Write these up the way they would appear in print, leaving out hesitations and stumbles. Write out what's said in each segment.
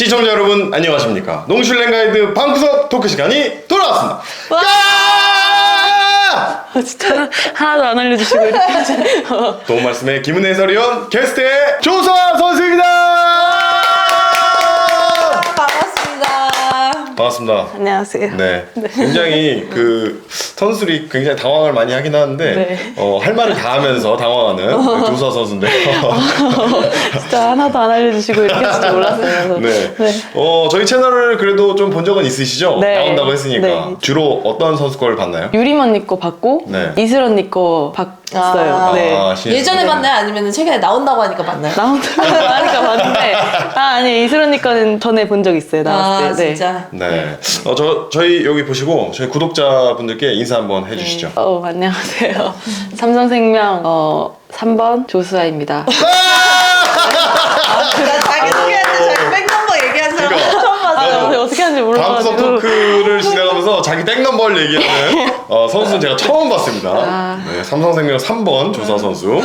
시청자 여러분 안녕하십니까? 농슐랭 가이드 방구석 토크 시간이 돌아왔습니다. 진짜 하나도 안 알려주시고 이렇게 도움 말씀에 김은혜 해설위원 게스트의 조수아 선수입니다. 반갑습니다. 안녕하세요. 네. 굉장히 그 선수들이 굉장히 당황을 많이 하긴 하는데 네. 할 말을 다 하면서 당황하는 그 조수아 선수인데요. 진짜 하나도 안 알려주시고 이렇게 할 줄 몰랐어요. 네. 네. 저희 채널을 그래도 좀 본 적은 있으시죠? 네. 나온다고 했으니까. 네. 주로 어떤 선수 걸 봤나요? 유림 언니 거 봤고 네. 이슬 언니 거 봤어요. 네. 예전에 봤나요? 아니면 최근에 나온다고 하니까 봤나요? 나온다고 하니까 봤는데 아니 이슬 언니 거는 전에 본 적 있어요. 나왔을 때. 진짜. 네. 저희 여기 보시고 저희 구독자분들께 인사 한번 해주시죠. 안녕하세요. 삼성생명 3번 조수아입니다. 자기 소개할 때 자기 백넘버 얘기한 사람 처음 봤어요. 어떻게 하는지 방구석 몰라가지고. 토크를 진행하면서 자기 백넘버를 얘기하는 선수는 제가 처음 봤습니다. 네, 삼성생명 3번 조수아 선수.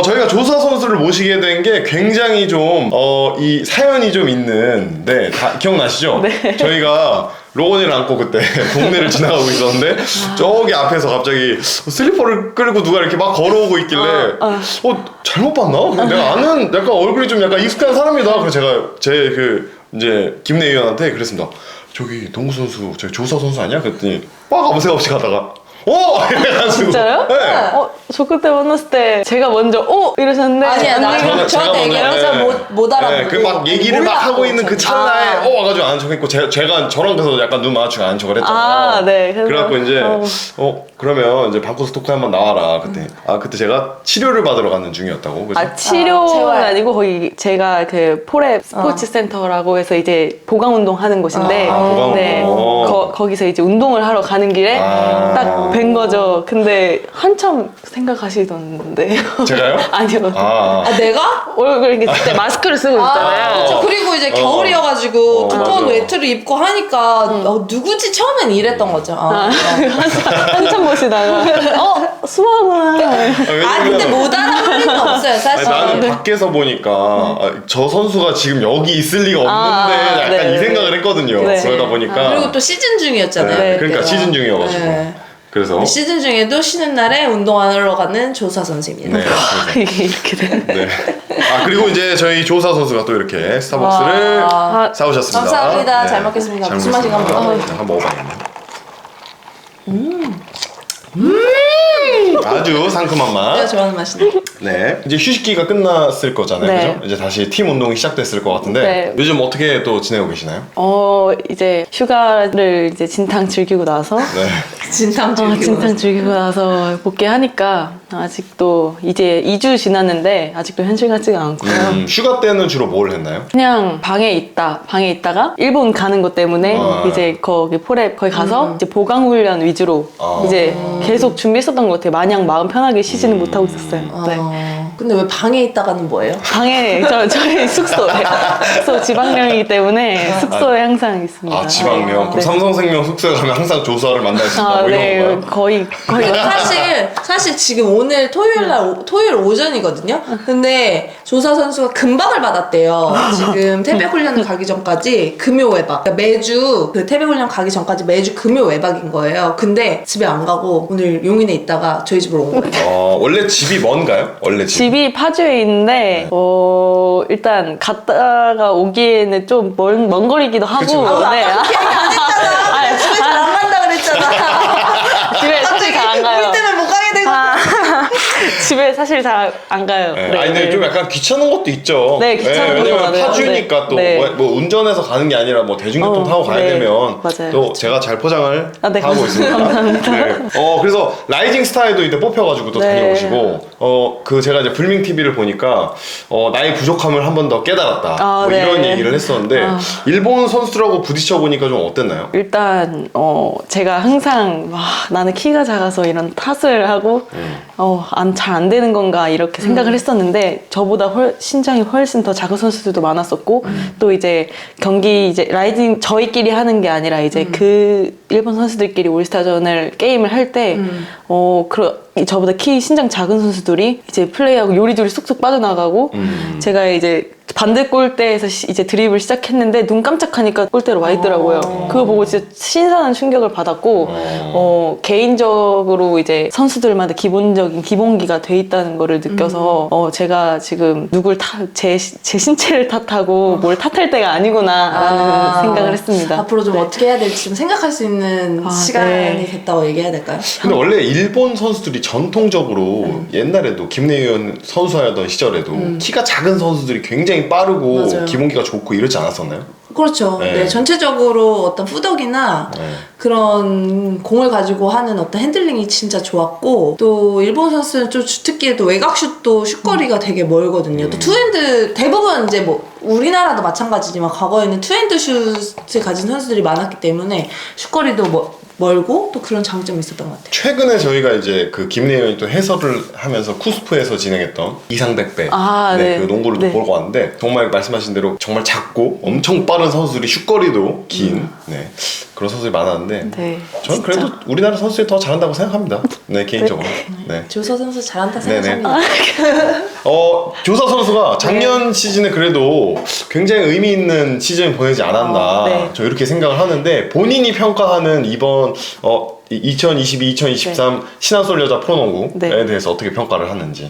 저희가 조수아 선수를 모시게 된 게 굉장히 좀 이 사연이 좀 있는, 네, 다 기억나시죠? 네. 저희가 로건이를 안고 그때 동네를 지나가고 있었는데 저기 앞에서 갑자기 슬리퍼를 끌고 누가 이렇게 막 걸어오고 있길래 잘못 봤나? 근데 내가 아는 약간 얼굴이 좀 약간 익숙한 사람이다. 그래서 제가 제 이제 김내 위원한테 그랬습니다. 저기 동구 선수 저기 조수아 선수 아니야? 그랬더니 막 아무 생각 없이 가다가 이래가지고. 진짜요? 네. 저 그때 만났을 때 제가 먼저 이러셨는데 아니야, 나 제가 저한테 얘기하면서 못 알아보고. 그 막 얘기를 막 하고 있는 그 찰나에 아. 와가지고 아는 척했고 제가 저랑 그래서 약간 눈 마주치고 아는 척을 했잖아요. 네. 그래갖고 이제 그러면 이제 방구석 토크 한번 나와라. 그때 제가 치료를 받으러 가는 중이었다고. 그래서 치료는 재활. 아니고 거기 제가 그 포랩 스포츠 센터라고 해서 이제 보강 운동 하는 곳인데 보강 네. 운동. 거기서 이제 운동을 하러 가는 길에 딱 뵌 거죠. 근데 한참 생각하시던데. 제가요? 아니요. 내가? 얼굴 이렇게 그때 마스크를 쓰고 있잖아요. 그쵸. 그리고 이제 겨울이어가지고 두꺼운 맞아. 외투를 입고 하니까 누구지? 처음엔 이랬던 거죠. 한참 보시다가 수아구나. 근데 못 알아볼 리는 없어요, 사실. 나는 밖에서 보니까 저 선수가 지금 여기 있을 리가 없는데 약간 네. 이 생각을 했거든요. 네. 그러다 보니까 그리고 또 시즌 중이었잖아요. 네, 그때가. 그러니까 시즌 중이어가지고 네. 그래서 시즌 중에도 쉬는 날에 운동하러 가는 조사 선수입니다. 네, 그래서. 이게 이렇게 되네. 네. 그리고 이제 저희 조사 선수가 또 이렇게 스타벅스를 사오셨습니다. 감사합니다. 잘 먹겠습니다. 잘 무슨 맛인가 먹겠습니다. 한번 네, 한번 먹어봐야겠네요. 아주 상큼한 맛. 제가 좋아하는 맛이네. 네. 이제 휴식기가 끝났을 거잖아요. 네. 그죠? 이제 다시 팀 운동이 시작됐을 것 같은데 네. 요즘 어떻게 또 지내고 계시나요? 이제 휴가를 이제 진탕 즐기고 나서 네. 진탕 즐기고. 진탕 즐기고 나서 복귀하니까 아직도 이제 2주 지났는데 아직도 현실 같지가 않고요. 휴가 때는 주로 뭘 했나요? 그냥 방에 있다가 일본 가는 것 때문에 이제 거기 포랩 거기 가서 이제 보강 훈련 위주로 이제 계속 준비했었던 것 같아요. 마냥 마음 편하게 쉬지는 못하고 있었어요. 네. 근데 왜 방에 있다가는 뭐예요? 방에 저희 숙소 지방령이기 때문에 숙소에 항상 있습니다. 지방령. 그럼 네. 삼성생명 숙소에 가면 항상 조수아를 만날 수 있다. 뭐 네, 이런 건가요? 거의 사실 지금 오늘 토요일 오전이거든요. 근데 조사 선수가 금박을 받았대요. 지금 태백 훈련 가기 전까지 금요 외박. 그러니까 매주 그 태백 훈련 가기 전까지 매주 금요 외박인 거예요. 근데 집에 안 가고 오늘 용인에 있다가 저희 집으로 온 거예요. 원래 집이 먼가요? 원래 집이 파주에 있는데 일단 갔다가 오기에는 좀 먼 거리기도 하고 그쵸. 네. 그렇게 얘기 안 했잖아. 집에 잘 안 간다 그랬잖아. 집에 사실 잘 안 가요. 우리 때문에 못 가게 되고. 집에 사실 잘 안 가요. 네. 근데 좀 약간 귀찮은 것도 있죠. 네, 귀찮은 것도 왜냐면 많아요. 파주니까 또 네. 뭐 운전해서 가는 게 아니라 뭐 대중교통 타고 가야 네. 되면 맞아요. 또 제가 잘 포장을 네, 하고 있습니다. 감사합니다. 네. 그래서 라이징 스타에도 이때 뽑혀가지고 또 네. 다녀오시고 제가 이제 불밍 TV를 보니까 나의 부족함을 한 번 더 깨달았다. 뭐 네. 이런 얘기를 했었는데 일본 선수들하고 부딪혀 보니까 좀 어땠나요? 일단 제가 항상 나는 키가 작아서 이런 탓을 하고 잘 안 되는 건가 이렇게 생각을 했었는데 저보다 신장이 훨씬 더 작은 선수들도 많았었고 또 이제 경기 이제 라이징 저희끼리 하는 게 아니라 이제 그 일본 선수들끼리 올스타전을 게임을 할 때 저보다 신장 작은 선수들이 이제 플레이하고 요리조리 쑥쑥 빠져나가고 제가 이제 반대 골대에서 이제 드립을 시작했는데 눈 깜짝하니까 골대로 와 있더라고요. 그거 보고 진짜 신선한 충격을 받았고 개인적으로 이제 선수들마다 기본적인 기본기가 돼 있다는 거를 느껴서 제가 지금 누굴 제 신체를 탓하고 뭘 탓할 때가 아니구나라는 생각을 했습니다. 앞으로 좀 네. 어떻게 해야 될지 좀 생각할 수 있는 시간이 네. 됐다고 얘기해야 될까요? 근데 원래 일본 선수들이 전통적으로 옛날에도 김내현 선수 하던 시절에도 키가 작은 선수들이 굉장히 빠르고 맞아요. 기본기가 좋고 이러지 않았었나요? 그렇죠. 네. 네, 전체적으로 어떤 후덕이나 네. 그런 공을 가지고 하는 어떤 핸들링이 진짜 좋았고, 또 일본 선수는 좀 주특기에도 외곽슛도 슛거리가 되게 멀거든요. 또 투핸드 대부분 이제 뭐 우리나라도 마찬가지지만 과거에는 투핸드 슛을 가진 선수들이 많았기 때문에 슛거리도 멀고 또 그런 장점이 있었던 것 같아요. 최근에 저희가 이제 그 김내현이 또 해설을 하면서 쿠스프에서 진행했던 이상백배 네. 그 농구를 네. 보고 왔는데 정말 말씀하신 대로 정말 작고 엄청 빠른 선수들이 슛거리도 긴 그런 선수들이 많았는데 네, 저는 진짜. 그래도 우리나라 선수들이 더 잘한다고 생각합니다. 네, 개인적으로. 네. 조서 선수 잘한다 네네. 생각합니다. 조사 선수가 작년 시즌에 그래도 굉장히 의미 있는 시즌을 보내지 않았나. 네. 저 이렇게 생각을 하는데 본인이 평가하는 이번 2022-2023 신한솔 여자 프로농구에 네. 대해서 어떻게 평가를 하는지.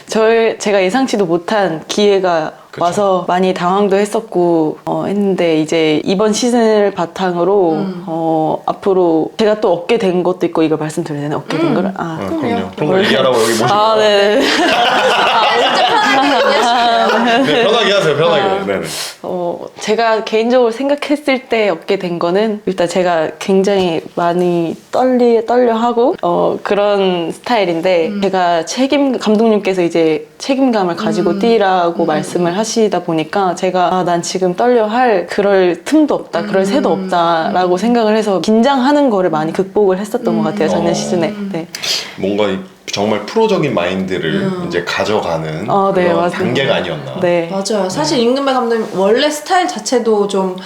제가 예상치도 못한 기회가 그쵸. 와서 많이 당황도 했었고 했는데 이제 이번 시즌을 바탕으로 앞으로 제가 또 얻게 된 것도 있고 이걸 말씀드려야 되나? 얻게 된 거를? 그럼요. 그런 거 얘기하라고 여기 모시고. 네네. 진짜 편하게 얘기하시네요. 네, 편하게 하세요. 편하게. 네네. 제가 개인적으로 생각했을 때 얻게 된 거는 일단 제가 굉장히 많이 떨려하고 그런 스타일인데 제가 감독님께서 이제 책임감을 가지고 뛰라고 말씀을 하시다 보니까 제가 난 지금 떨려할 그럴 틈도 없다, 그럴 새도 없다라고 생각을 해서 긴장하는 거를 많이 극복을 했었던 것 같아요, 작년 시즌에. 네. 뭔가 정말 프로적인 마인드를 이제 가져가는 네, 그런 맞아요. 단계가 아니었나. 네. 맞아요. 사실 임금배 감독님 원래 스타일 자체도 좀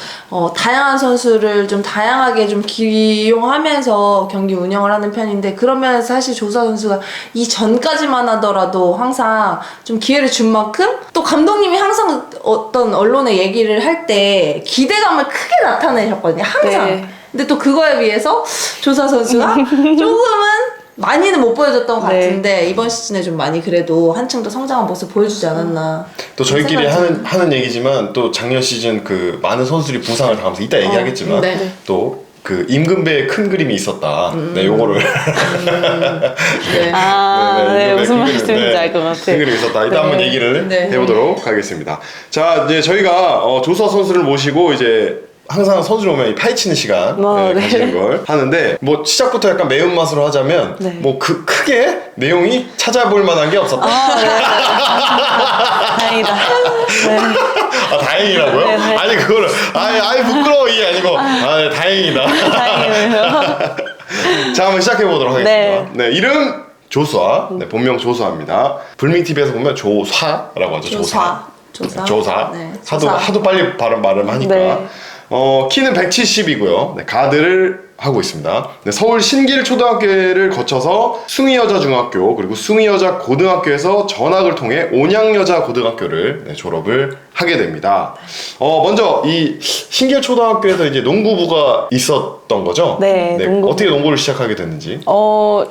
다양한 선수를 좀 다양하게 좀 기용하면서 경기 운영을 하는 편인데, 그런 면에서 사실 조사 선수가 이 전까지만 하더라도 항상 좀 기회를 준 만큼 또 감독님이 항상 어떤 언론에 얘기를 할 때 기대감을 크게 나타내셨거든요. 항상. 네. 근데 또 그거에 비해서 조사 선수가 조금은 많이는 못 보여줬던 것 네. 같은데 이번 시즌에 좀 많이 그래도 한층 더 성장한 모습 보여주지 않았나. 또 저희끼리 생각이 하는 얘기지만 또 작년 시즌 그 많은 선수들이 부상을 당하면서 이따 얘기하겠지만 네. 또 그 임금배의 큰 그림이 있었다. 네, 요거를 네. 네, 임금배의 무슨 큰 그림, 말씀인지 알 것 같아요. 큰 그림이 있었다. 이따 네. 한번 얘기를 네. 해보도록 하겠습니다. 자, 이제 저희가 조수아 선수를 모시고 이제 항상 선수를 오면 이 파헤치는 시간 네. 가지는 걸 하는데, 뭐 시작부터 약간 매운맛으로 하자면 네. 뭐 크게 내용이 찾아볼 만한 게 없었다. 다행이다. 네. 다행이라고요? 네, 네. 아니 그거를 아이 부끄러워 이게 아니고 네, 다행이다. 다행이네요. 자, 한번 시작해 보도록 하겠습니다. 네. 네, 이름 조수아, 네, 본명 조수아입니다. 불밍 TV에서 보면 조사라고 하죠. 조사. 네. 하도 빨리 발음하니까. 네. 키는 170이고요. 네, 가드를 하고 있습니다. 네, 서울 신길초등학교를 거쳐서 숭이여자중학교 그리고 숭이여자고등학교에서 전학을 통해 온양여자고등학교를 졸업을 하게 됩니다. 먼저 이 신길초등학교에서 이제 농구부가 있었던 거죠? 네, 농구부. 어떻게 농구를 시작하게 됐는지?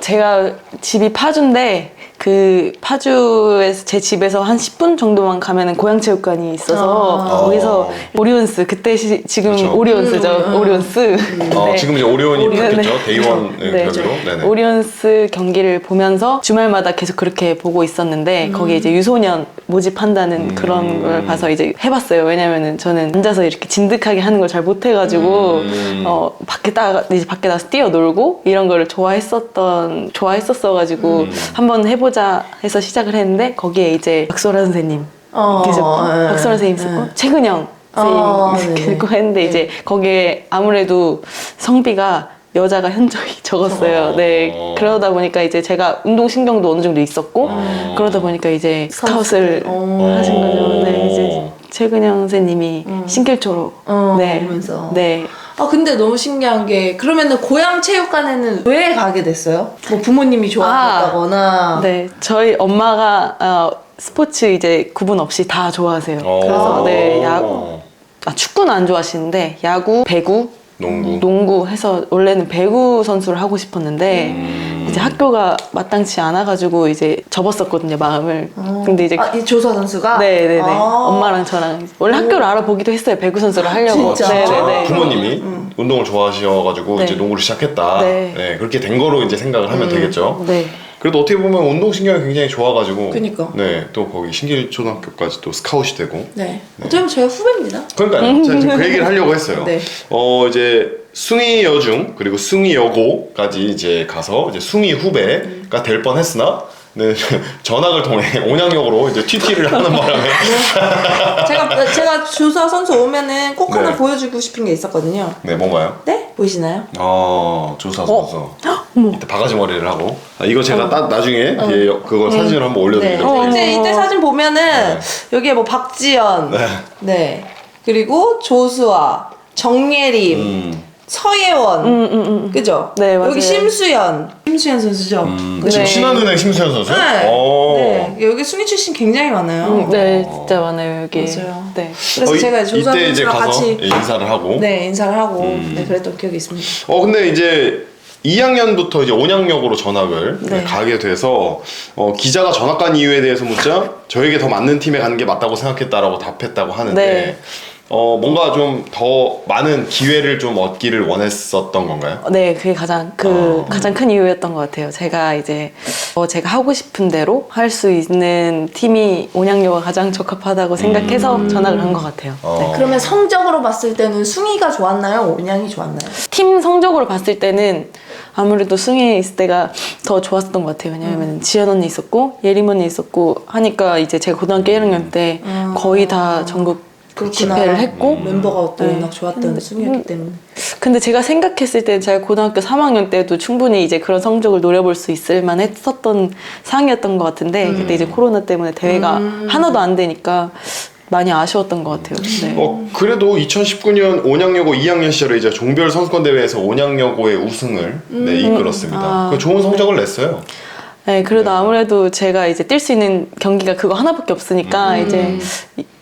제가 집이 파주인데 그 파주에서 제 집에서 한 10분 정도만 가면은 고양체육관이 있어서 거기서 오리온스 그때 지금 그렇죠. 오리온스죠. 오리온스. 네. 지금 이제 오리온이 바뀌었죠. 네. 데이원 네. 벽으로. 네네. 오리온스 경기를 보면서 주말마다 계속 그렇게 보고 있었는데 거기에 이제 유소년 모집한다는 그런 걸 봐서 이제 해봤어요. 왜냐면은 저는 앉아서 이렇게 진득하게 하는 걸 잘 못해가지고 밖에 나가서 뛰어놀고 이런 거를 좋아했었어가지고 한번 해보자 해서 시작을 했는데 거기에 이제 박소라 선생님 계셨고 네. 박소라 선생님 있었고 최근영 선생님 네네. 있고 했는데 이제 거기에 아무래도 성비가 여자가 현저히 적었어요. 네. 그러다 보니까 이제 제가 운동신경도 어느 정도 있었고, 그러다 보니까 이제 스카웃을 하신 거죠. 네. 이제 최근영 선생님이 신길초로. 네. 보면서. 네. 근데 너무 신기한 게 그러면은 고향 체육관에는 왜 가게 됐어요? 뭐 부모님이 좋아하셨다거나. 네, 저희 엄마가 스포츠 이제 구분 없이 다 좋아하세요. 그래서 네, 축구는 안 좋아하시는데 야구, 배구, 농구 해서 원래는 배구 선수를 하고 싶었는데 이제 학교가 마땅치 않아가지고 이제 접었었거든요, 마음을. 근데 이제 이 조사 선수가? 네네네. 엄마랑 저랑 원래 학교를 알아보기도 했어요, 배구 선수를 하려고. 진짜? 네네네. 부모님이 운동을 좋아하셔가지고 네. 이제 농구를 시작했다. 네. 네, 그렇게 된 거로 이제 생각을 하면 되겠죠. 네. 그래도 어떻게 보면 운동신경이 굉장히 좋아가지고 그니까. 네, 또 거기 신길초등학교까지 또 스카웃이 되고 네. 어떻게 보면 저희 후배입니다. 그러니까요. 제가 지금 그 얘기를 하려고 했어요. 네. 이제 숭이 여중 그리고 숭이 여고까지 이제 가서 이제 숭이 후배가 될 뻔했으나 네, 전학을 통해 온양역으로 이제 TT를 하는 바람에 제가 조사 선수 오면은 꼭 하나 네. 보여주고 싶은 게 있었거든요. 네, 뭔가요? 네? 보이시나요? 조사 선수. 이때 바가지 머리를 하고. 이거 제가 나중에 예, 그걸 사진을 한번 네. 올려드리도록 하겠습니다. 이때 사진 보면은 여기에 뭐 박지연, 네. 그리고 조수아, 정예림, 서예원, 그죠? 네, 맞아요. 여기 심수연 선수죠. 지금 네. 신한은행 심수현 선수? 네. 여기 숭이 출신 굉장히 많아요. 네, 진짜 많아요, 여기. 맞아요. 네. 그래서 제가 조사 이때 이제 선수랑 가서 같이 인사를 하고. 네 인사를 하고 네, 그랬던 기억이 있습니다. 근데 이제 2학년부터 이제 온양역으로 전학을 네. 가게 돼서 기자가 전학 간 이유에 대해서 묻자 저에게 더 맞는 팀에 가는 게 맞다고 생각했다라고 답했다고 하는데 네. 뭔가 좀 더 많은 기회를 좀 얻기를 원했었던 건가요? 네, 그게 가장 큰 이유였던 것 같아요. 제가 이제 제가 하고 싶은 대로 할 수 있는 팀이 온양여가 가장 적합하다고 생각해서 전학을 한 것 같아요. 네. 그러면 성적으로 봤을 때는 숭이가 좋았나요? 온양이 좋았나요? 팀 성적으로 봤을 때는 아무래도 숭이에 있을 때가 더 좋았었던 것 같아요. 왜냐면 지연 언니 있었고 예림 언니 있었고 하니까 이제 제가 고등학교 1학년 때 거의 다 전국 집회를 했고 멤버가 또 네. 워낙 좋았던 숭이였기 때문에. 근데 제가 생각했을 때 제가 고등학교 3학년 때도 충분히 이제 그런 성적을 노려볼 수 있을 만 했었던 상황이었던 것 같은데 그때 이제 코로나 때문에 대회가 하나도 안 되니까 많이 아쉬웠던 것 같아요. 네. 그래도 2019년 온양여고 2학년 시절에 이제 종별 선수권 대회에서 온양여고의 우승을 네, 이끌었습니다. 그 좋은 성적을 냈어요. 네, 그래도 아무래도 제가 이제 뛸 수 있는 경기가 그거 하나밖에 없으니까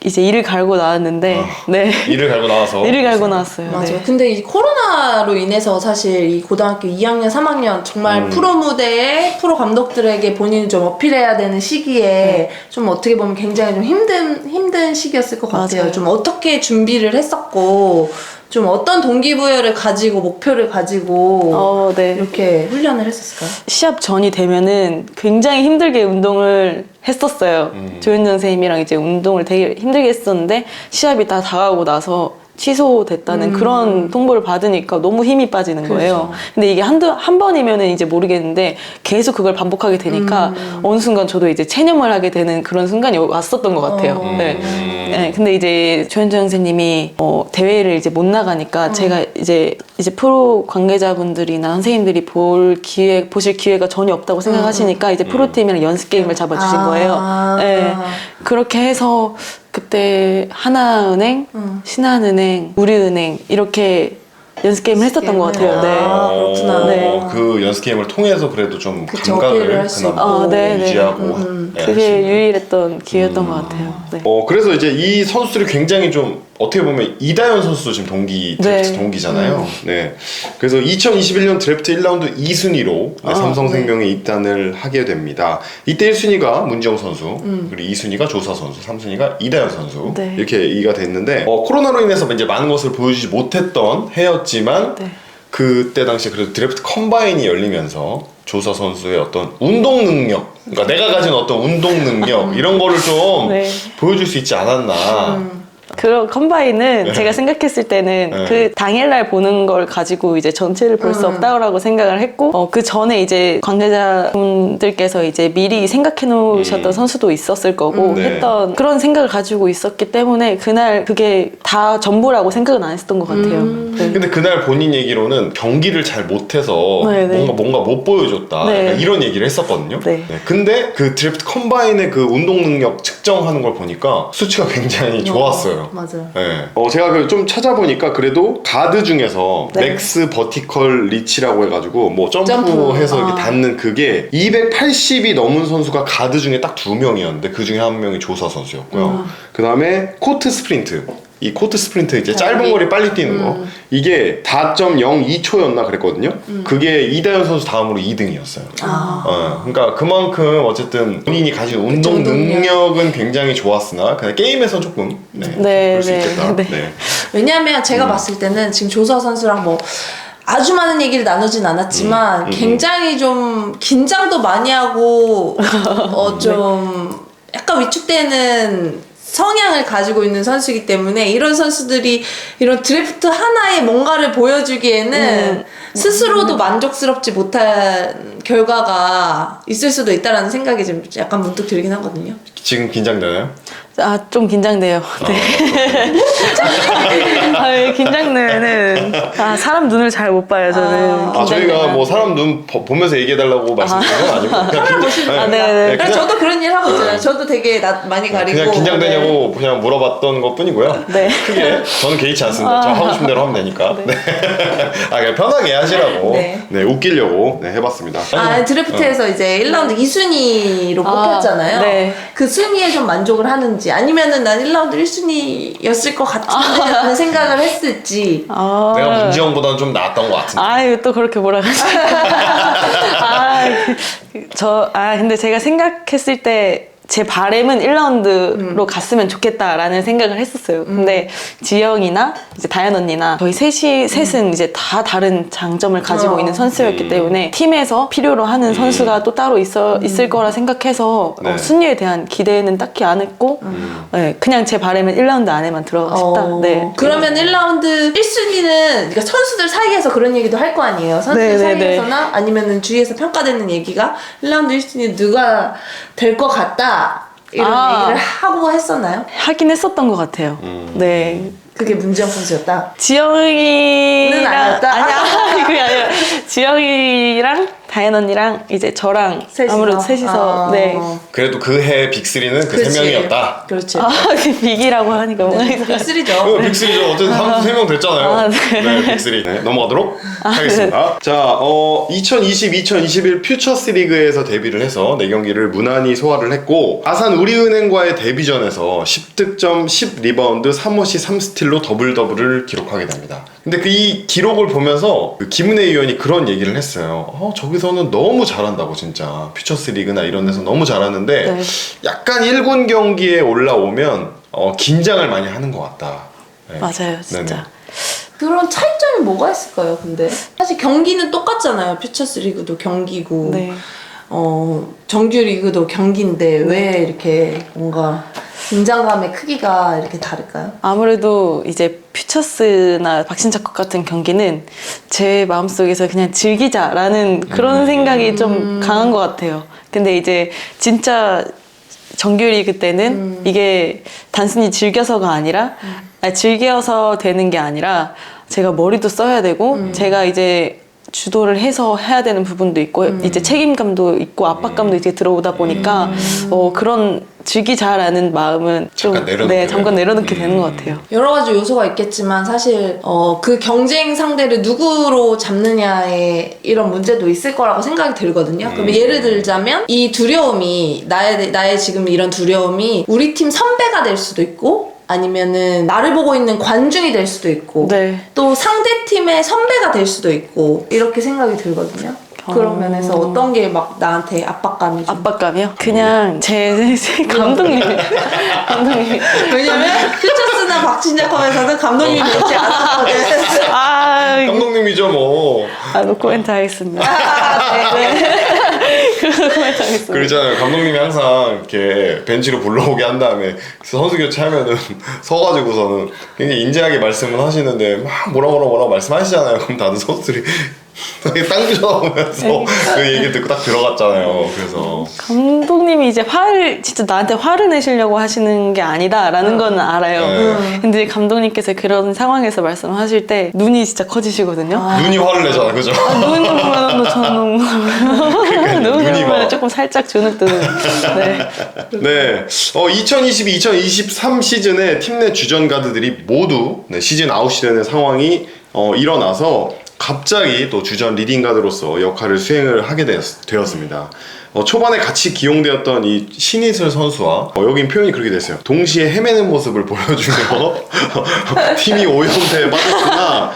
이제 이를 갈고 나왔는데 네. 이를 갈고 나와서 이를 갈고 나왔어요. 맞아요. 네. 근데 이 코로나로 인해서 사실 이 고등학교 2학년, 3학년 정말 프로 무대에 프로 감독들에게 본인이 좀 어필해야 되는 시기에 좀 어떻게 보면 굉장히 좀 힘든 시기였을 것 같아요. 맞아요. 좀 어떻게 준비를 했었고 좀 어떤 동기부여를 가지고 목표를 가지고 네. 이렇게 훈련을 했었을까요? 시합 전이 되면은 굉장히 힘들게 운동을 했었어요. 조현정 선생님이랑 이제 운동을 되게 힘들게 했었는데 시합이 다 다가오고 나서 취소됐다는 그런 통보를 받으니까 너무 힘이 빠지는 거예요. 근데 이게 한 번이면은 이제 모르겠는데 계속 그걸 반복하게 되니까 어느 순간 저도 이제 체념을 하게 되는 그런 순간이 왔었던 것 같아요. 네. 네. 근데 이제 조현정 선생님이 대회를 이제 못 나가니까 제가 이제 프로 관계자분들이나 선생님들이 보실 기회가 전혀 없다고 생각하시니까 이제 프로팀이랑 연습 게임을 잡아주신 거예요. 네. 그렇게 해서 그때 하나은행, 신한은행, 우리은행 이렇게 연습 게임을 했었던 것 같아요. 네. 그렇구나. 네. 그 연습 게임을 통해서 그래도 좀 그쵸, 감각을 어필을 할수 그나마 있고. 네, 네. 유지하고 네, 할수 그게 있는. 유일했던 기회였던 것 같아요. 네. 그래서 이제 이 선수들이 굉장히 좀 어떻게 보면 이다현 선수도 지금 드래프트 네. 동기잖아요. 네. 그래서 2021년 드래프트 1라운드 2순위로 삼성생명에 입단을 하게 됩니다. 이때 1순위가 문지영 선수, 그리고 2순위가 조사 선수, 3순위가 이다현 선수 네. 이렇게 이가 됐는데 코로나로 인해서 이제 많은 것을 보여주지 못했던 해였지만 네. 그때 당시에 그래도 드래프트 컴바인이 열리면서 조사 선수의 어떤 운동 능력, 그러니까 내가 가진 어떤 운동 능력 이런 거를 좀 네. 보여줄 수 있지 않았나. 그런 컴바인은 제가 생각했을 때는 그 당일날 보는 걸 가지고 이제 전체를 볼 수 없다고 생각을 했고 그 전에 이제 관계자분들께서 이제 미리 생각해 놓으셨던 선수도 있었을 거고 네. 했던 그런 생각을 가지고 있었기 때문에 그날 그게 다 전부라고 생각은 안 했었던 것 같아요. 네. 근데 그날 본인 얘기로는 경기를 잘 못해서 네네. 뭔가 못 보여줬다 네. 약간 이런 얘기를 했었거든요. 네. 근데 그 드래프트 컴바인의 그 운동 능력 측정하는 걸 보니까 수치가 굉장히 좋았어요. 있더라고요. 맞아요. 네. 제가 좀 찾아보니까 그래도 가드 중에서 네. 맥스 버티컬 리치라고 해가지고 뭐 점프해서 점프. 이렇게 닿는 그게 280이 넘은 선수가 가드 중에 딱 2명이었는데 그 중에 한 명이 조사 선수였고요. 그 다음에 코트 스프린트. 이 코트 스프린트 이제 짧은 거리 빨리 뛰는 거 이게 4.02초였나 그랬거든요. 그게 이다현 선수 다음으로 2등이었어요. 그러니까 그만큼 어쨌든 본인이 가진 운동 능력은 굉장히 좋았으나 그냥 게임에선 조금 그럴 수 있겠다. 네. 왜냐하면 제가 봤을 때는 지금 조서 선수랑 뭐 아주 많은 얘기를 나누진 않았지만 굉장히 좀 긴장도 많이 하고 좀 약간 위축되는 성향을 가지고 있는 선수이기 때문에 이런 선수들이 이런 드래프트 하나에 뭔가를 보여주기에는 스스로도 만족스럽지 못한 결과가 있을 수도 있다라는 생각이 좀 약간 문득 들긴 하거든요. 지금 긴장되나요? 좀 긴장돼요. 네. 긴장되면은 사람 눈을 잘 못 봐요. 저는. 저희가 뭐 사람 눈 보면서 얘기해달라고 말씀드린 건 아니고 그냥 네네. 그래서 저도 그런 일 하고 있잖아요. 저도 되게 많이 가리고 그냥 긴장되냐고 그냥 물어봤던 것 뿐이고요. 네. 크게 저는 개의치 않습니다. 저 하고 싶은 대로 하면 되니까. 네. 그냥 편하게 하시라고 네. 웃기려고 해봤습니다. 드래프트에서 이제 1라운드 2순위로 뽑혔잖아요. 네. 그 순위에 좀 만족을 하는지 아니면은 난 1라운드 1순위였을 것 같은데 라는 생각을 했을지. 내가 문지영보다는 좀 나았던 것 같은데. 아유, 또 그렇게 몰아가지고. 근데 제가 생각했을 때 제 바램은 1라운드로 갔으면 좋겠다라는 생각을 했었어요. 근데 지영이나 이제 다현 언니나 저희 셋은 이제 다 다른 장점을 가지고 있는 선수였기 때문에 팀에서 필요로 하는 선수가 또 따로 있을 거라 생각해서 네. 순위에 대한 기대는 딱히 안 했고 네, 그냥 제 바램은 1라운드 안에만 들어가고 싶다. 네. 그러면 1라운드 1순위는 그러니까 선수들 사이에서 그런 얘기도 할 거 아니에요. 선수들 사이에서나 아니면은 주위에서 평가되는 얘기가 1라운드 1순위 누가 될 것 같다 이런 얘기를 하고 했었나요? 하긴 했었던 것 같아요. 네. 그게 문지영 선수였다. 지영이는 아니었다? 아니야. 그게 아니라 지영이랑 다현 언니랑 이제 저랑 아무래도 셋이서 네. 그래도 그 해 빅3는 그 세 명이었다. 그렇지. 빅이라고 하니까 뭔가 빅3죠. 빅3죠. 어쨌든 선수 3명 됐잖아요. 네. 빅3. 네, 넘어가도록 하겠습니다. 자, 2020-2021 퓨처스 리그에서 데뷔를 해서 4경기를 무난히 소화를 했고 아산 우리은행과의 데뷔전에서 10득점, 10리바운드, 3어시 3스틸로 더블더블을 기록하게 됩니다. 근데 이 기록을 보면서 그 김은혜 위원이 그런 얘기를 했어요. 저기서는 너무 잘한다고 진짜 퓨처스 리그나 이런 데서 너무 잘하는데 네. 약간 1군 경기에 올라오면 긴장을 많이 하는 것 같다. 네. 맞아요, 진짜. 네네. 그런 차이점이 뭐가 있을까요? 근데 사실 경기는 똑같잖아요. 퓨처스 리그도 경기고 네. 정규 리그도 경기인데 왜 이렇게 뭔가 긴장감의 크기가 이렇게 다를까요? 아무래도 이제 퓨처스나 박신자컵 같은 경기는 제 마음속에서 그냥 즐기자라는 그런 생각이 좀 강한 것 같아요. 근데 이제 진짜 정규리그 때는 이게 단순히 즐겨서가 아니라 즐겨서 되는 게 아니라 제가 머리도 써야 되고 제가 이제 주도를 해서 해야 되는 부분도 있고 이제 책임감도 있고 압박감도 이제 들어오다 보니까 그런 즐기자라는 마음은 좀 잠깐 내려놓게 되는 것 같아요. 여러 가지 요소가 있겠지만 사실 그 경쟁 상대를 누구로 잡느냐에 이런 문제도 있을 거라고 생각이 들거든요. 그럼 예를 들자면 이 두려움이 나의 지금 이런 두려움이 우리 팀 선배가 될 수도 있고 아니면은 나를 보고 있는 관중이 될 수도 있고 네. 또 상대 팀의 선배가 될 수도 있고 이렇게 생각이 들거든요. 그런 면에서 어떤 게 막 나한테 압박감이 좀 압박감이요? 그냥 제 감독님. 왜냐면 퓨처스나 박진자컵에서는 감독님이 되지 않았거든. 감독님이죠 뭐. 노코멘트 하겠습니다. 노코멘트 하겠습니다. 그러잖아요. 감독님이 항상 이렇게 벤치로 불러오게 한 다음에 선수 교체하면은 서가지고서는 굉장히 인지하게 말씀을 하시는데 막 뭐라 말씀하시잖아요. 그럼 다들 선수들이 땅 쳐다보면서 그 얘기 듣고 딱 들어갔잖아요. 그래서 감독님이 이제 진짜 나한테 화를 내시려고 하시는 게 아니다라는 건 알아요. 네. 근데 감독님께서 그런 상황에서 말씀하실 때 눈이 진짜 커지시거든요. 눈이 화를 내잖아, 그죠? 눈 보면 저는 그러니까요, 눈 눈이 막. 보면 조금 살짝 주눅 드는. 네. 네, 2022-2023 시즌에 팀 내 주전 가드들이 모두 시즌 아웃이 되는 상황이 일어나서 갑자기 또 주전 리딩 가드로서 역할을 수행을 하게 되었습니다. 초반에 같이 기용되었던 이 신이슬 선수와 여긴 표현이 그렇게 됐어요. 동시에 헤매는 모습을 보여주며 팀이 5연패에 빠졌으나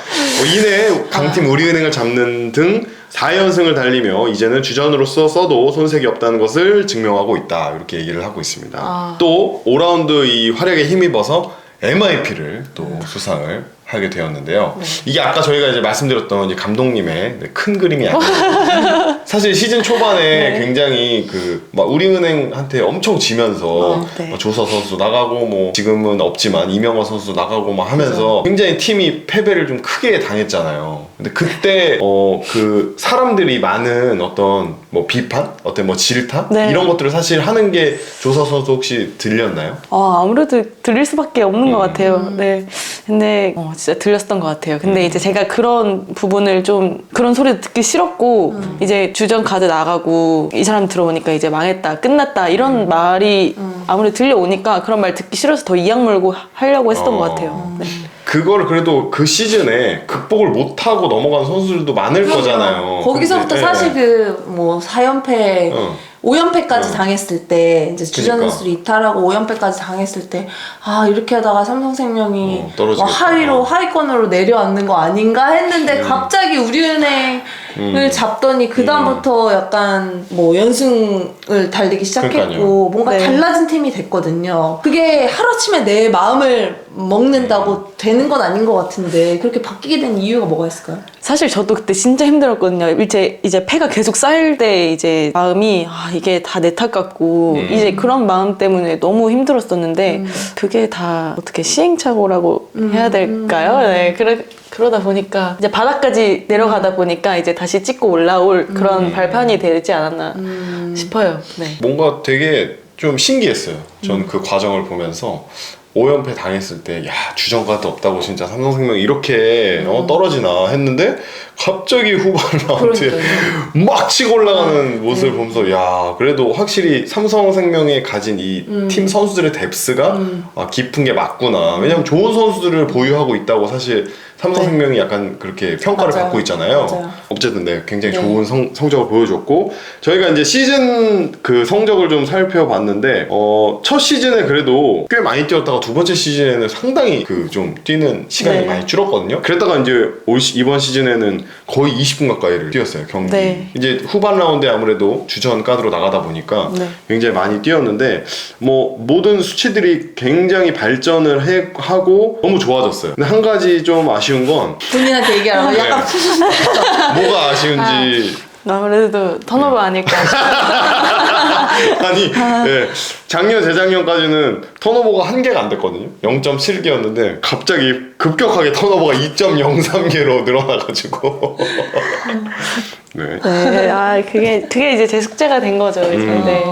이내 강팀 우리은행을 잡는 등 4연승을 달리며 이제는 주전으로서 써도 손색이 없다는 것을 증명하고 있다, 이렇게 얘기를 하고 있습니다. 또 5라운드 이 활약에 힘입어서 MIP를 또 수상을 하게 되었는데요. 이게 아까 저희가 이제 말씀드렸던 이제 감독님의 큰 그림이 아니에요. 사실 시즌 초반에 굉장히 막 우리은행한테 엄청 지면서 네. 조서 선수 나가고 뭐 지금은 없지만 이명호 선수 나가고 막 하면서 굉장히 팀이 패배를 좀 크게 당했잖아요. 근데 그때 그 사람들이 많은 어떤 뭐 비판, 어떤 뭐 질타 네. 이런 것들을 사실 하는 게 조서 선수 혹시 들렸나요? 아무래도 들릴 수밖에 없는 것 같아요. 네. 근데 진짜 들렸던 것 같아요. 근데 이제 제가 그런 부분을 좀 그런 소리 듣기 싫었고 이제 주전 가드 나가고 이 사람 들어보니까 이제 망했다, 끝났다 이런 말이 아무래도 들려오니까 그런 말 듣기 싫어서 더 이악 물고 하려고 했던 것 같아요. 네. 그거를 그래도 그 시즌에 극복을 못하고 넘어간 선수들도 많을 거잖아요. 거기서부터 근데, 사실 그 뭐 4연패 5연패까지 당했을 때 이제 주전 그러니까. 선수를 이탈하고 5연패까지 당했을 때 이렇게 하다가 삼성생명이 떨어지겠다. 하위권으로 내려앉는 거 아닌가 했는데 갑자기 우리은행을 잡더니 그 다음부터 약간 뭐 연승을 달리기 시작했고 그러니까요. 뭔가 네. 달라진 팀이 됐거든요. 그게 하루아침에 내 마음을 먹는다고 되는 건 아닌 것 같은데 그렇게 바뀌게 된 이유가 뭐가 있을까요? 사실 저도 그때 진짜 힘들었거든요. 이제 패가 계속 쌓일 때 이제 마음이 이게 다 내 탓 같고 이제 그런 마음 때문에 너무 힘들었었는데 그게 다 어떻게 시행착오라고 해야 될까요? 네, 그러다 보니까 이제 바닥까지 내려가다 보니까 이제 다시 찍고 올라올 그런 발판이 되지 않았나 싶어요. 네. 뭔가 되게 좀 신기했어요. 전 그 과정을 보면서 5연패 당했을 때 주전 가드 없다고 진짜 삼성생명이 이렇게 떨어지나 했는데 갑자기 후반 라운드에 막 치고 올라가는 모습을 보면서 그래도 확실히 삼성생명에 가진 이 팀 선수들의 뎁스가 깊은 게 맞구나. 왜냐면 좋은 선수들을 보유하고 있다고 사실 삼성생명이 약간 그렇게 평가를 맞아요. 받고 있잖아요. 맞아요. 어쨌든 굉장히 좋은 성적을 보여줬고 저희가 이제 시즌 그 성적을 좀 살펴봤는데 첫 시즌에 그래도 꽤 많이 뛰었다가 두 번째 시즌에는 상당히 그 좀 뛰는 시간이 네. 많이 줄었거든요. 그랬다가 이제 이번 시즌에는 거의 20분 가까이를 뛰었어요, 경기. 네. 이제 후반 라운드에 아무래도 주전 가드로 나가다 보니까 네. 굉장히 많이 뛰었는데 뭐 모든 수치들이 굉장히 발전을 하고 너무 좋아졌어요. 근데 한 가지 좀 아쉬운 건 본인한테 얘기하라고 약간 뭐가 아쉬운지 아무래도 턴오버 아닐까. 아니 작년 재작년까지는 턴오버가 1개가 안 됐거든요. 0.7개였는데 갑자기 급격하게 턴오버가 2.03개로 늘어나가지고 네. 네, 그게 이제 제 숙제가 된 거죠. 이제. 네.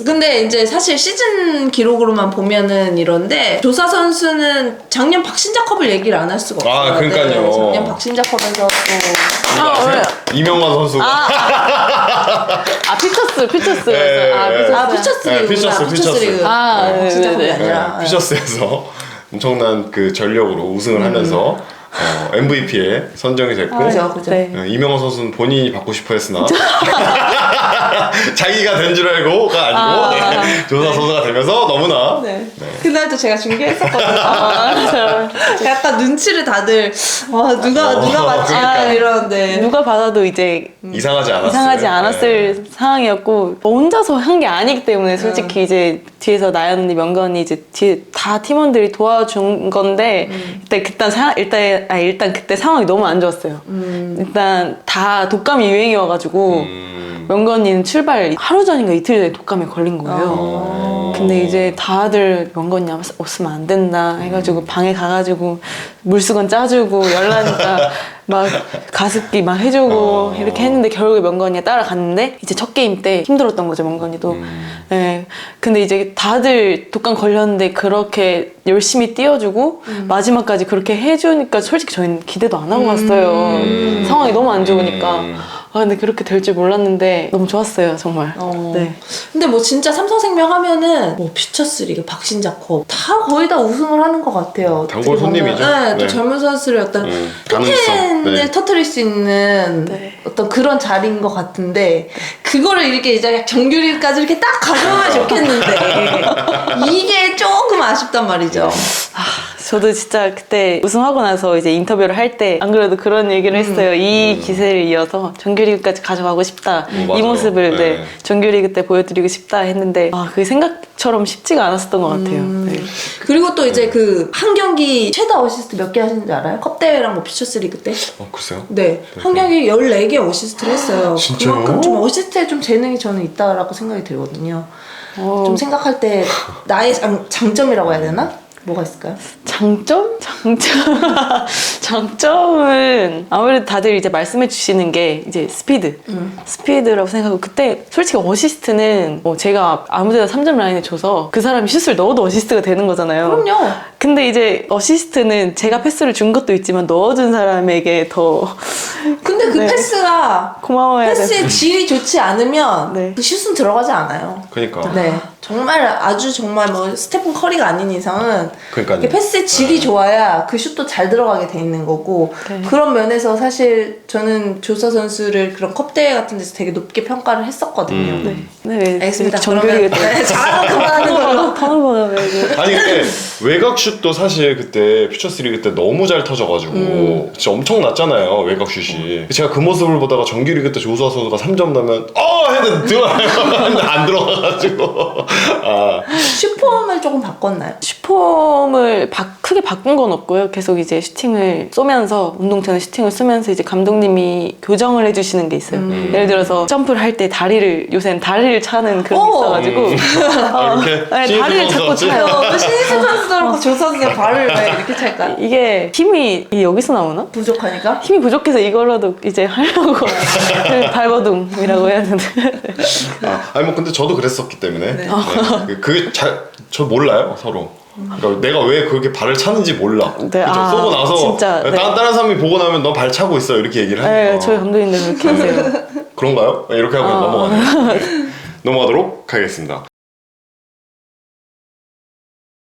근데 이제 사실 시즌 기록으로만 보면은 이런데 조사 선수는 작년 박신자컵을 얘기를 안 할 수가 없어요. 그러니까요. 네, 작년 박신자컵에서 또 이거 아세요? 이명환 선수가 피처스. 네, 피처스 네, 리그구나. 피처스. 피처스 리그. 박신자컵이 네네네. 아니라. 피셔스에서 엄청난 그 전력으로 우승을 하면서 MVP에 선정이 됐고 그죠. 네. 이명호 선수는 본인이 받고 싶어 했으나 자기가 된 줄 알고가 아니고 조사 선수가 되면서 너무나 네. 그날도 제가 중계했었거든요. 약간 눈치를 다들 누가 맞지? 그러니까. 이러는데 누가 받아도 이제 이상하지 않았어요. 이상하지 않았을 상황이었고 혼자서 한 게 아니기 때문에 솔직히 이제 뒤에서 나연 언니, 명건 언니 이제 뒤에 다 팀원들이 도와준 건데 일단 그때 상황이 너무 안 좋았어요. 일단 다 독감이 유행이어가지고 명건 언니는 출발 하루 전인가 이틀 전에 독감에 걸린 거예요. 근데 이제 다들 명건 언니 없으면 안 된다 해가지고 방에 가가지고 물수건 짜주고 열나니까 막 가습기 막 해주고 이렇게 했는데 결국에 명건 언니가 따라갔는데 이제 첫 게임 때 힘들었던 거죠, 명건 언니도. 네. 근데 이제 다들 독감 걸렸는데 그렇게 열심히 띄워주고 마지막까지 그렇게 해주니까 솔직히 저희는 기대도 안 하고 갔어요. 상황이 너무 안 좋으니까. 근데 그렇게 될 줄 몰랐는데 너무 좋았어요, 정말. 네. 근데 뭐 진짜 삼성생명 하면은 뭐 퓨처스리그, 박신자컵 다 거의 다 우승을 하는 것 같아요. 단골 손님이죠. 네, 또 네. 젊은 선수들의 어떤 가능성. 팬을 네. 터뜨릴 수 있는 네. 어떤 그런 자리인 것 같은데 그거를 이렇게 이제 정규리까지 이렇게 딱 가져오면 좋겠는데 이게 조금 아쉽단 말이죠. 저도 진짜 그때 우승하고 나서 이제 인터뷰를 할 때 안 그래도 그런 얘기를 했어요. 이 기세를 이어서 정규리그까지 가져가고 싶다. 이 맞아요. 모습을 네. 정규리그 때 보여드리고 싶다 했는데 그게 생각처럼 쉽지가 않았었던 것 같아요. 네. 그리고 또 이제 그 한 경기 최다 어시스트 몇 개 하시는지 알아요? 컵대회랑 뭐 퓨처스리그 때? 글쎄요. 네. 한 경기 14개 어시스트를 했어요. 진짜요? 그만큼 좀 어시스트에 좀 재능이 저는 있다라고 생각이 들거든요. 좀 생각할 때 나의 장점이라고 해야 되나? 뭐가 있을까요? 장점? 장점은 아무래도 다들 이제 말씀해 주시는 게 이제 스피드라고 생각하고 그때 솔직히 어시스트는 제가 아무데나 3점 라인에 줘서 그 사람이 슛을 넣어도 어시스트가 되는 거잖아요. 그럼요. 근데 이제 어시스트는 제가 패스를 준 것도 있지만 넣어준 사람에게 더 근데 그 네. 패스가 고마워야 돼. 패스의 질이 좋지 않으면 네. 그 슛은 들어가지 않아요. 그러니까. 네. 정말 뭐 스테픈 커리가 아닌 이상은 그러니까요. 이게 패스의 질이 좋아야 그 슛도 잘 들어가게 돼 있는 거고 네. 그런 면에서 사실 저는 조사 선수를 그런 컵대회 같은 데서 되게 높게 평가를 했었거든요. 네, 알겠습니다. 정규리그 때 네, 잘하면 그만하는 걸로. 턴오버가 왜 아니 근데 외곽 슛도 사실 그때 퓨처스리그 때 너무 잘 터져가지고 진짜 엄청 났잖아요, 외곽 슛이. 제가 그 모습을 보다가 정규리그 때 조수아 선수가 3점 넣으면 해도 들어가요. 근데 안 들어가가지고 슈퍼홈을 조금 바꿨나요? 슈퍼홈을 크게 바꾼 건 없고요. 계속 이제 슈팅을 쏘면서 운동처는 슈팅을 쏘면서 이제 감독님이 교정을 해주시는 게 있어요. 예를 들어서 점프를 할 때 요새는 다리를 차는 그런 게 있어가지고 이렇게 네, 다리를 자꾸 차요. 신입생 선수도 그렇고 조사 선수의 발을 왜 이렇게 찰까? 이게 힘이 여기서 나오나? 부족하니까? 힘이 부족해서 이걸로도 이제 하려고 발버둥이라고 해야 되는데 아니 뭐 근데 저도 그랬었기 때문에 네. 그게 저 몰라요 서로. 그러니까 내가 왜 그렇게 발을 차는지 몰라. 네, 그쵸? 쏘고 나서 진짜, 네. 다른 사람이 보고 나면 너 발 차고 있어 이렇게 얘기를 하니까. 네, 저희 감독님들 그렇게 하세요. 그런가요? 이렇게 하고 넘어가네요. 네. 넘어가도록 하겠습니다.